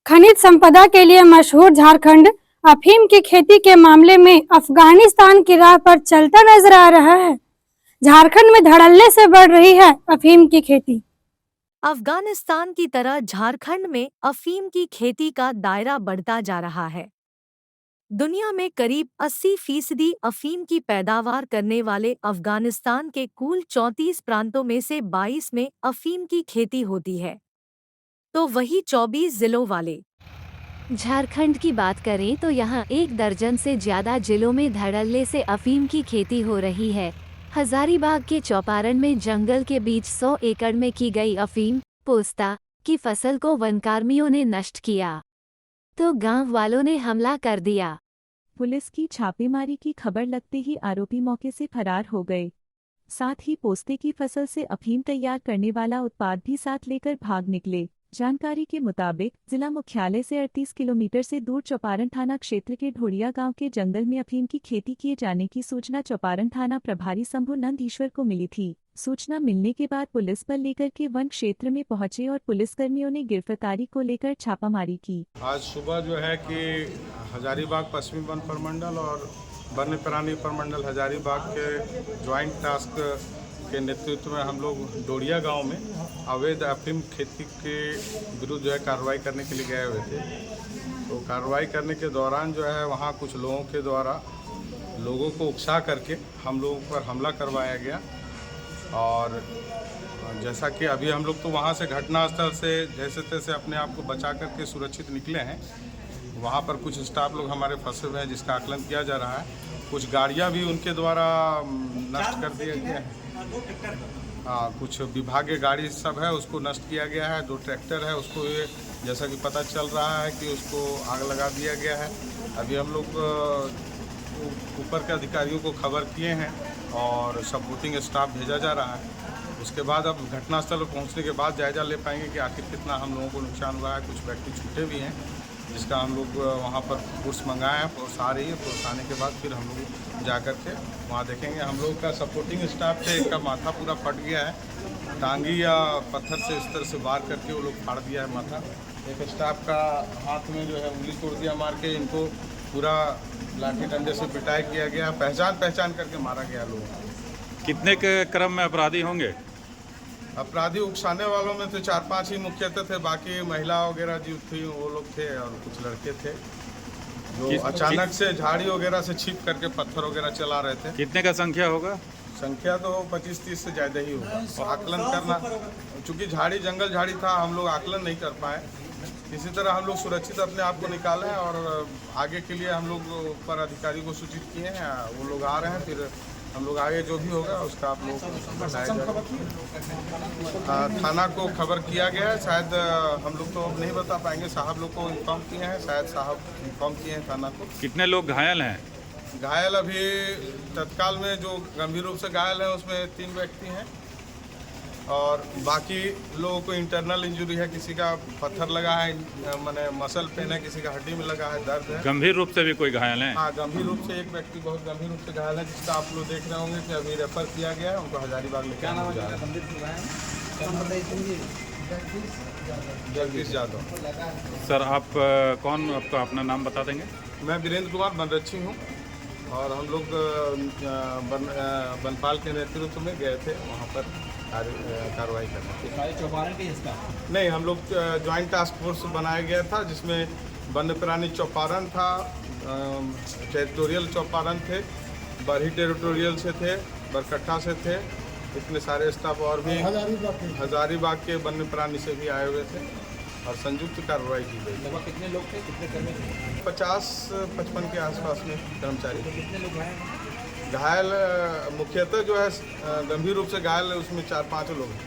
खनिज संपदा के लिए मशहूर झारखंड अफीम की खेती के मामले में अफगानिस्तान की राह पर चलता नजर आ रहा है। झारखंड में धड़ल्ले से बढ़ रही है अफीम की खेती। अफगानिस्तान की तरह झारखंड में अफीम की खेती का दायरा बढ़ता जा रहा है। दुनिया में करीब 80% अफीम की पैदावार करने वाले अफगानिस्तान के कुल 34 प्रांतों में से 22 में अफीम की खेती होती है, तो वही 24 जिलों वाले झारखंड की बात करें तो यहाँ 1 दर्जन से ज्यादा जिलों में धड़ल्ले से अफीम की खेती हो रही है। हजारीबाग के चौपारण में जंगल के बीच 100 एकड़ में की गई अफीम पोस्ता की फसल को वनकर्मियों ने नष्ट किया, तो गांव वालों ने हमला कर दिया। पुलिस की छापेमारी की खबर लगते ही आरोपी मौके से फरार हो गए। साथ ही पोस्ते की फसल से अफीम तैयार करने वाला उत्पाद भी साथ लेकर भाग निकले। जानकारी के मुताबिक जिला मुख्यालय से 38 किलोमीटर से दूर चौपारण थाना क्षेत्र के ढोड़िया गांव के जंगल में अफीम की खेती किए जाने की सूचना चौपारण थाना प्रभारी शंभू नंद ईश्वर को मिली थी। सूचना मिलने के बाद पुलिस बल लेकर के वन क्षेत्र में पहुंचे और पुलिसकर्मियों ने गिरफ्तारी को लेकर छापामारी की। आज सुबह जो है कि हजारीबाग पश्चिमी वन प्रमंडल और वन्य प्राणी प्रमंडल हजारीबाग के ज्वाइंट टास्क के नेतृत्व में हम लोग डोड़िया गांव में अवैध अफीम खेती के विरुद्ध जो है कार्रवाई करने के लिए गए हुए थे। तो कार्रवाई करने के दौरान जो है वहां कुछ लोगों के द्वारा लोगों को उकसा करके हम लोगों पर हमला करवाया गया। और जैसा कि अभी हम लोग तो वहाँ से घटनास्थल से जैसे तैसे अपने आप को बचा करके सुरक्षित निकले हैं। वहाँ पर कुछ स्टाफ लोग हमारे फंसे हुए हैं जिसका आकलन किया जा रहा है। कुछ गाड़ियाँ भी उनके द्वारा नष्ट कर दिया गया है। कुछ विभागीय गाड़ी सब है उसको नष्ट किया गया है। 2 ट्रैक्टर है उसको ये जैसा कि पता चल रहा है कि उसको आग लगा दिया गया है। अभी हम लोग ऊपर के अधिकारियों को खबर किए हैं और सपोर्टिंग स्टाफ भेजा जा रहा है। उसके बाद अब घटनास्थल पर पहुंचने के बाद जायजा ले पाएंगे कि आखिर कितना हम लोगों को नुकसान हुआ है। कुछ व्यक्ति छूटे भी हैं जिसका हम लोग वहाँ पर फोर्स मंगाए हैं। फोर्स आ रही है, फोर्स आने के बाद फिर हम लोग जा कर के वहाँ देखेंगे। हम लोग का सपोर्टिंग स्टाफ थे, एक का माथा पूरा फट गया है। टांगी या पत्थर से इस तरह से वार करके वो लोग फाड़ दिया है माथा। एक स्टाफ का हाथ में जो है उंगली तोड़ दिया मार के। इनको पूरा लाठी डंडे से पिटाई किया गया। पहचान करके मारा गया लोगों को। कितने के क्रम में अपराधी होंगे? अपराधी उकसाने वालों में तो 4-5 ही मुख्यतः थे। बाकी महिला वगैरह जो थी वो लोग थे और कुछ लड़के थे जो अचानक से झाड़ी वगैरह से छिप करके पत्थर वगैरह चला रहे थे। कितने का संख्या होगा? संख्या तो 25-30 से ज़्यादा ही होगा। और आकलन करना, चूँकि जंगल झाड़ी था, हम लोग आकलन नहीं कर पाए। इसी तरह हम लोग सुरक्षित अपने आप को निकाले हैं और आगे के लिए हम लोग ऊपर अधिकारी को सूचित किए हैं। वो लोग आ रहे हैं, फिर हम लोग आगे जो भी होगा उसका आप लोग बताया जाएगा। थाना को खबर किया गया है। शायद हम लोग तो अब नहीं बता पाएंगे। साहब लोग को इन्फॉर्म किए हैं, शायद साहब इन्फॉर्म किए हैं थाना को। कितने लोग घायल हैं? घायल अभी तत्काल में जो गंभीर रूप से घायल हैं उसमें 3 व्यक्ति हैं और बाकी लोगों को इंटरनल इंजरी है। किसी का पत्थर लगा है, मैंने मसल पेन है, किसी का हड्डी में लगा है, दर्द है। गंभीर रूप से भी कोई घायल है? हाँ, गंभीर रूप से एक व्यक्ति बहुत गंभीर रूप से घायल है जिसका आप लोग देख रहे होंगे कि अभी रेफर किया गया है। उनको हजारीबाग लेके आना जा रहा है। जगदीश यादव। सर आप कौन, आपका अपना नाम बता देंगे? मैं वीरेंद्र कुमार बनरक्षी हूँ और हम लोग बनपाल के नेतृत्व में गए थे वहाँ पर कार्रवाई करने। चौपारण के इसका नहीं, हम लोग ज्वाइंट टास्क फोर्स बनाया गया था जिसमें वन्य प्राणी चौपारण था, टेरिटोरियल चौपारण थे, बरही टेरिटोरियल से थे, बरकट्टा से थे। इतने सारे स्टाफ और भी हजारीबाग के वन्य प्राणी से भी आए हुए थे और संयुक्त कार्रवाई की गई। लगभग कितने लोग थे, कितने कर्मी? 50-55 के आसपास में कर्मचारी। कितने लोग घायल मुख्यतः जो है गंभीर रूप से घायल है उसमें 4-5 लोग हैं।